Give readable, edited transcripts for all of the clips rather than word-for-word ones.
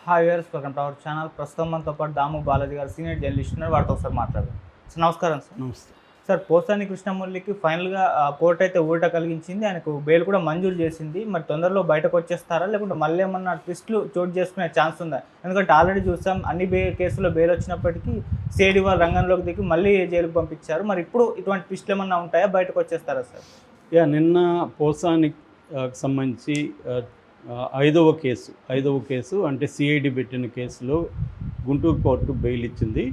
Hi viewers, welcome to our channel. ప్రస్తుతం మనతో పాటు దాము బాలాజీ గారు సీనియర్ జర్నలిస్ట్ ఉన్నారు. వారితో ఒకసారి మాట్లాడదాం. సార్ నమస్కారం. సార్ నమస్తే సార్ పోసాని కృష్ణమురళికి ఫైనల్గా కోర్టు అయితే ఊరట కలిగించింది. ఆయనకు బెయిల్ కూడా మంజూరు చేసింది. మరి తొందరలో బయటకు వచ్చేస్తారా, లేకుంటే మళ్ళీ ఏమన్నా ట్విస్టులు చోటు చేసుకునే ఛాన్స్ ఉందా? ఎందుకంటే ఆల్రెడీ చూసాం అన్ని కేసుల్లో బెయిల్ వచ్చినప్పటికీ సిఐడి వారు రంగంలోకి దిగి మళ్ళీ జైలుకు పంపించారు. మరి ఇప్పుడు ఇటువంటి ట్విస్టులు ఏమన్నా ఉంటాయా, బయటకు వచ్చేస్తారా సార్? నిన్న పోసానికి సంబంధించి ఐదవ కేసు అంటే సిఐడి పెట్టిన కేసులో గుంటూరు కోర్టు బెయిల్ ఇచ్చింది.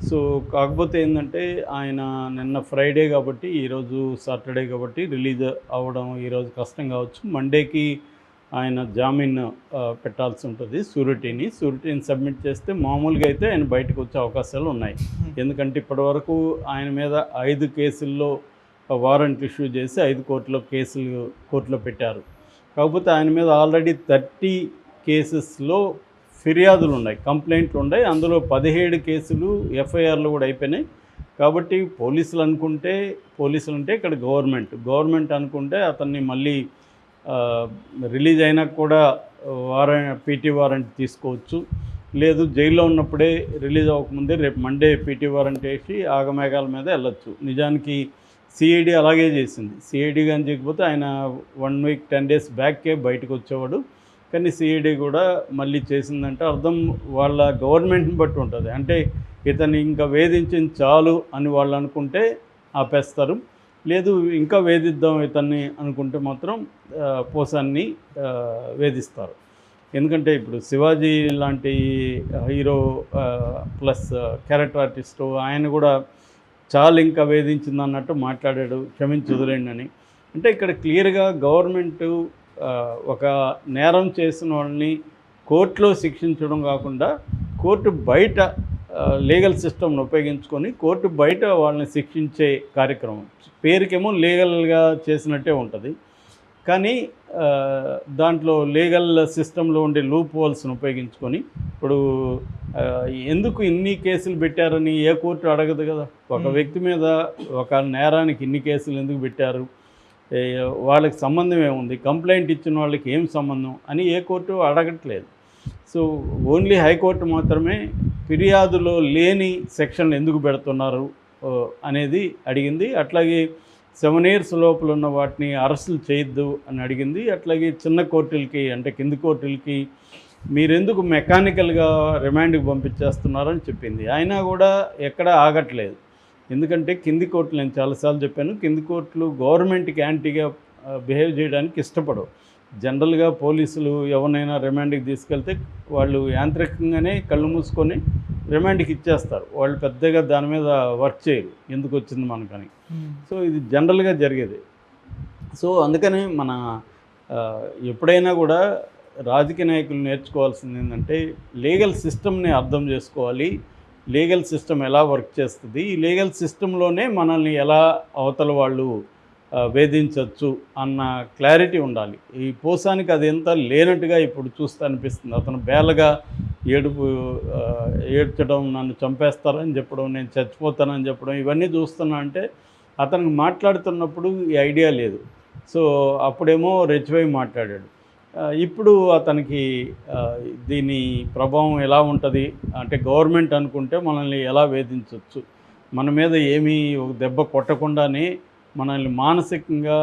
సో కాకపోతే ఏంటంటే ఆయన నిన్న ఫ్రైడే కాబట్టి ఈరోజు సాటర్డే కాబట్టి రిలీజ్ అవ్వడం ఈరోజు కష్టం కావచ్చు. మండేకి ఆయన జామీన్ పెట్టాల్సి ఉంటుంది. షూరిటీని సబ్మిట్ చేస్తే మామూలుగా అయితే ఆయన బయటకు వచ్చే అవకాశాలు ఉన్నాయి. ఎందుకంటే ఇప్పటివరకు ఆయన మీద 5 కేసుల్లో వారెంట్ ఇష్యూ చేసి 5 కోర్టులో పెట్టారు. కాకపోతే ఆయన మీద ఆల్రెడీ 30 కేసెస్లో ఫిర్యాదులు ఉన్నాయి, కంప్లైంట్లు ఉన్నాయి. అందులో 17 కేసులు ఎఫ్ఐఆర్లు కూడా అయిపోయినాయి. కాబట్టి పోలీసులు అంటే ఇక్కడ గవర్నమెంట్ అనుకుంటే అతన్ని మళ్ళీ రిలీజ్ అయినా కూడా పీటీ వారెంట్ తీసుకోవచ్చు. లేదు జైల్లో ఉన్నప్పుడే రిలీజ్ అవ్వకముందే రేపు మండే పీటీ వారెంట్ వేసి ఆగమేఘాల మీద వెళ్ళొచ్చు. నిజానికి సిఐడి అలాగే చేసింది. సిఐడి కానీ చేయకపోతే ఆయన 1 వీక్ 10 డేస్ బ్యాక్కే బయటకు వచ్చేవాడు. కానీ సిఐడి కూడా మళ్ళీ చేసిందంటే అర్థం వాళ్ళ గవర్నమెంట్ని బట్టి ఉంటుంది. అంటే ఇతన్ని ఇంకా వేధించింది చాలు అని వాళ్ళు అనుకుంటే ఆపేస్తారు. లేదు ఇంకా వేధిద్దాం ఇతన్ని అనుకుంటే మాత్రం పోసాన్ని వేధిస్తారు. ఎందుకంటే ఇప్పుడు శివాజీ లాంటి హీరో ప్లస్ క్యారెక్టర్ ఆర్టిస్టు ఆయన కూడా చాలా ఇంకా వేధించింది అన్నట్టు మాట్లాడాడు, క్షమించి వదిలేండి అని. అంటే ఇక్కడ క్లియర్గా గవర్నమెంటు ఒక నేరం చేసిన వాళ్ళని కోర్టులో శిక్షించడం కాకుండా కోర్టు బయట లీగల్ సిస్టమ్ను ఉపయోగించుకొని కోర్టు బయట వాళ్ళని శిక్షించే కార్యక్రమం. పేరుకేమో లీగల్గా చేసినట్టే ఉంటుంది, కానీ దాంట్లో లీగల్ సిస్టంలో ఉండే లూప్ హోల్స్ను ఉపయోగించుకొని ఇప్పుడు ఎందుకు ఇన్ని కేసులు పెట్టారని ఏ కోర్టు అడగదు కదా. ఒక వ్యక్తి మీద ఒక నేరానికి ఇన్ని కేసులు ఎందుకు పెట్టారు, వాళ్ళకి సంబంధం ఏముంది, కంప్లైంట్ ఇచ్చిన వాళ్ళకి ఏం సంబంధం అని ఏ కోర్టు అడగట్లేదు. సో ఓన్లీ హైకోర్టు మాత్రమే ఫిర్యాదులో లేని సెక్షన్లు ఎందుకు పెడుతున్నారు అనేది అడిగింది. అట్లాగే 7 years లోపల ఉన్న వాటిని అరెస్టులు చేయొద్దు అని అడిగింది. అట్లాగే చిన్న కోర్టులకి అంటే కింది కోర్టులకి మీరెందుకు మెకానికల్గా రిమాండ్కి పంపించేస్తున్నారని చెప్పింది. అయినా కూడా ఎక్కడ ఆగట్లేదు. ఎందుకంటే కింది కోర్టులు, నేను చాలాసార్లు చెప్పాను, కింది కోర్టులు గవర్నమెంట్కి యాంటీగా బిహేవ్ చేయడానికి ఇష్టపడవు. జనరల్గా పోలీసులు ఎవరినైనా రిమాండ్కి తీసుకెళ్తే వాళ్ళు యాంత్రికంగానే కళ్ళు మూసుకొని రిమాండ్కి ఇచ్చేస్తారు. వాళ్ళు పెద్దగా దాని మీద వర్క్ చేయరు, ఎందుకు వచ్చింది మనకని. సో ఇది జనరల్గా జరిగేది. సో అందుకని మన ఎప్పుడైనా కూడా రాజకీయ నాయకులు నేర్చుకోవాల్సింది ఏంటంటే లీగల్ సిస్టమ్ని అర్థం చేసుకోవాలి. లీగల్ సిస్టమ్ ఎలా వర్క్ చేస్తుంది, ఈ లీగల్ సిస్టంలోనే మనల్ని ఎలా అవతల వాళ్ళు వేధించవచ్చు అన్న క్లారిటీ ఉండాలి. ఈ పోసానికి అది ఎంత లేనట్టుగా ఇప్పుడు చూస్తే అనిపిస్తుంది. అతను బేలగా ఏడ్చడం, నన్ను చంపేస్తారని చెప్పడం, నేను చచ్చిపోతానని చెప్పడం, ఇవన్నీ చూస్తున్నా అంటే అతనికి మాట్లాడుతున్నప్పుడు ఈ ఐడియా లేదు. సో అప్పుడేమో రెచ్చిపోయి మాట్లాడాడు. ఇప్పుడు అతనికి దీని ప్రభావం ఎలా ఉంటుంది అంటే గవర్నమెంట్ అనుకుంటే మనల్ని ఎలా వేధించవచ్చు, మన మీద ఏమీ ఒక దెబ్బ కొట్టకుండానే మనల్ని మానసికంగా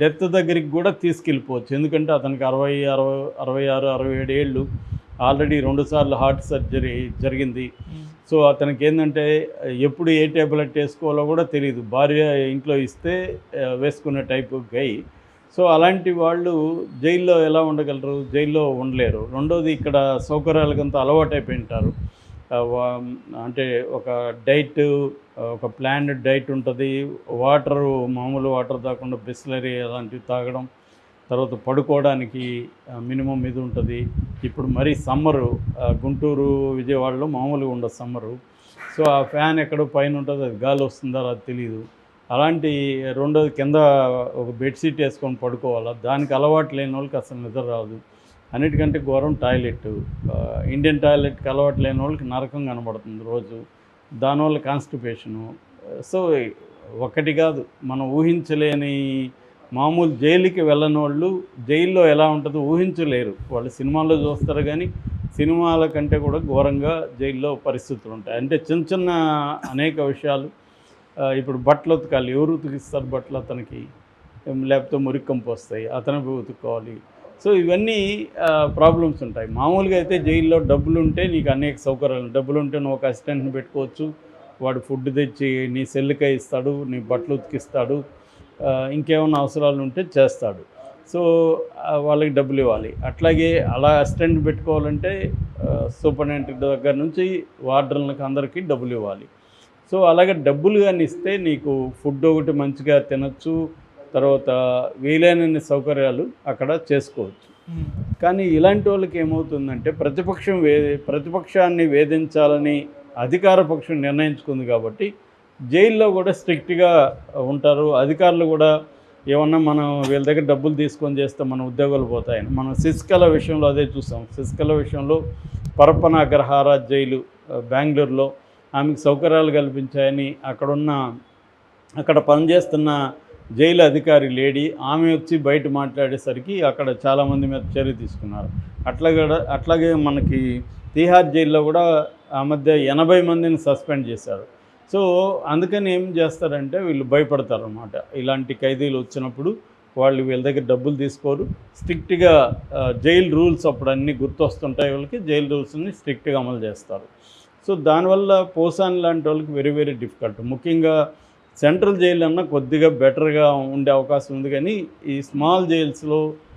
డెత్ దగ్గరికి కూడా తీసుకెళ్ళిపోవచ్చు. ఎందుకంటే అతనికి 66, 67 ఏళ్ళు, ఆల్రెడీ 2 సార్లు హార్ట్ సర్జరీ జరిగింది. సో అతనికి ఏంటంటే ఎప్పుడు ఏ టాబ్లెట్ వేసుకోవాలో కూడా తెలియదు. భార్య ఇంట్లో ఇస్తే వేసుకునే టైపు గై. సో అలాంటి వాళ్ళు జైల్లో ఎలా ఉండగలరు, జైల్లో ఉండలేరు. రెండోది ఇక్కడ సౌకర్యాలకంతా అలవాటు అయిపోయి ఉంటారు. అంటే ఒక డైట్, ఒక ప్లాన్డ్ డైట్ ఉంటుంది. వాటరు మామూలు వాటర్ తాగకుండా బిస్లరీ అలాంటివి తాగడం, తర్వాత పడుకోవడానికి మినిమం ఇది ఉంటుంది. ఇప్పుడు మరీ సమ్మరు గుంటూరు విజయవాడలో మామూలుగా ఉండదు సమ్మరు. సో ఆ ఫ్యాన్ ఎక్కడో పైన ఉంటుంది, అది గాలి వస్తుందో అది తెలియదు. అలాంటి రెండోది కింద ఒక బెడ్షీట్ వేసుకొని పడుకోవాలా, దానికి అలవాటు లేని వాళ్ళకి అసలు నిద్ర రాదు. అన్నిటికంటే ఘోరం టాయిలెట్. ఇండియన్ టాయిలెట్కి అలవాటు లేని వాళ్ళకి నరకం కనబడుతుంది రోజు. దానివల్ల కాన్స్టిపేషను. సో ఒకటి కాదు, మనం ఊహించలేని మామూలు జైలుకి వెళ్ళని వాళ్ళు జైల్లో ఎలా ఉంటుందో ఊహించలేరు. వాళ్ళు సినిమాల్లో చూస్తారు కానీ సినిమాల కంటే కూడా ఘోరంగా జైల్లో పరిస్థితులు ఉంటాయి. అంటే చిన్న చిన్న అనేక విషయాలు, ఇప్పుడు బట్టలు ఉతకాలి, ఎవరు ఉతికిస్తారు బట్టలు అతనికి? లేకపోతే మురికి కంపు వస్తాయి, అతను పోయి ఉతుక్కోవాలి. సో ఇవన్నీ ప్రాబ్లమ్స్ ఉంటాయి. మామూలుగా అయితే జైల్లో డబ్బులుంటే నీకు అనేక సౌకర్యాలు, డబ్బులుంటే నువ్వు ఒక అసిస్టెంట్ని పెట్టుకోవచ్చు, వాడు ఫుడ్ తెచ్చి నీ సెల్లుకే ఇస్తాడు, నీ బట్టలు ఉతికిస్తాడు, ఇంకేమైనా అవసరాలు ఉంటే చేస్తాడు. సో వాళ్ళకి డబ్బులు ఇవ్వాలి. అట్లాగే అలా అసిస్టెంట్ పెట్టుకోవాలంటే సూపరింటెండెంట్ దగ్గర నుంచి వార్డర్లకు అందరికీ డబ్బులు ఇవ్వాలి. సో అలాగే డబ్బులు కానీ ఇస్తే నీకు ఫుడ్ ఒకటి మంచిగా తినచ్చు, తర్వాత వీలైనన్ని సౌకర్యాలు అక్కడ చేసుకోవచ్చు. కానీ ఇలాంటి వాళ్ళకి ఏమవుతుందంటే ప్రతిపక్షాన్ని వేధించాలని అధికార పక్షం నిర్ణయించుకుంది కాబట్టి జైల్లో కూడా స్ట్రిక్ట్గా ఉంటారు. అధికారులు కూడా ఏమన్నా మనం వీళ్ళ దగ్గర డబ్బులు తీసుకొని చేస్తే మన ఉద్యోగాలు పోతాయని మనం శశికళ విషయంలో అదే చూసాం. శశికళ విషయంలో పరప్పన అగ్రహార జైలు బెంగళూరులో ఆమెకు సౌకర్యాలు కల్పించాయని అక్కడ పనిచేస్తున్న జైలు అధికారి లేడీ ఆమె వచ్చి బయట మాట్లాడేసరికి అక్కడ చాలామంది మీద చర్య తీసుకున్నారు. అట్లాగే మనకి తీహార్ జైల్లో కూడా ఆ మధ్య 80 మందిని సస్పెండ్ చేశారు. సో అందుకని ఏం చేస్తారంటే వీళ్ళు భయపడతారు అన్నమాట. ఇలాంటి ఖైదీలు వచ్చినప్పుడు వీళ్ళ దగ్గర డబ్బులు తీసుకోరు. స్ట్రిక్ట్గా జైలు రూల్స్ అప్పుడు అన్నీ గుర్తొస్తుంటాయి వాళ్ళకి, జైలు రూల్స్ని స్ట్రిక్ట్గా అమలు చేస్తారు. సో దానివల్ల పోసాని లాంటి వాళ్ళకి వెరీ వెరీ డిఫికల్ట్. ముఖ్యంగా సెంట్రల్ జైలు అన్నా కొద్దిగా బెటర్గా ఉండే అవకాశం ఉంది, కానీ ఈ స్మాల్ జైల్స్లో